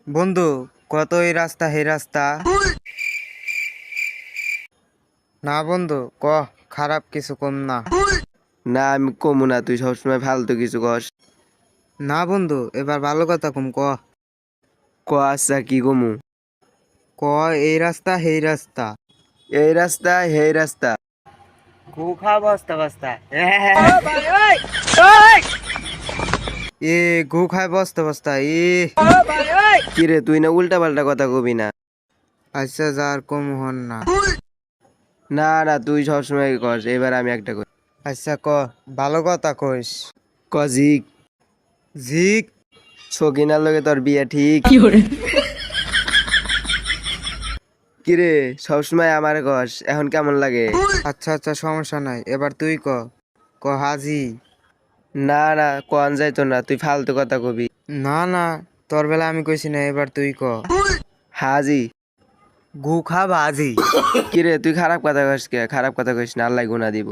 বন্ধু, কত এই রাস্তা হে রাস্তা। না বন্ধু, খারাপ কিছু কম না। না আমি কমু না, তুই সবসময় ফালতু কিছু কস। না বন্ধু, এবার ভালো কথা কম আচ্ছা কি কমু? ক এই রাস্তা হেই রাস্তা। এই রাস্তা হেই রাস্তা। খা বস্তা বস্তা এ গু খায় বস্তা বস্তা কিরে তুই না উল্টা পাল্টা কথা কবি না। আচ্ছা যার কম হন না। না না তুই সবসময় কস, এবার আমি একটা কই। আচ্ছা ভালো কথা কইস। জিক ঝিক। সকিনার লগে তোর বিয়ে ঠিক? কিরে সবসময় আমার কস, এখন কেমন লাগে? আচ্ছা আচ্ছা, সমস্যা নাই, এবার তুই হাজি। না না কন যাইতো না, তুই ফালতু কথা কবি। না না, তোর বেলা আমি কইছি না, এবার তুই হাজি। গু খা ভাজি। কিরে তুই খারাপ কথা কস কে? খারাপ কথা কইস না, আল্লাহ গুনাহ দিব।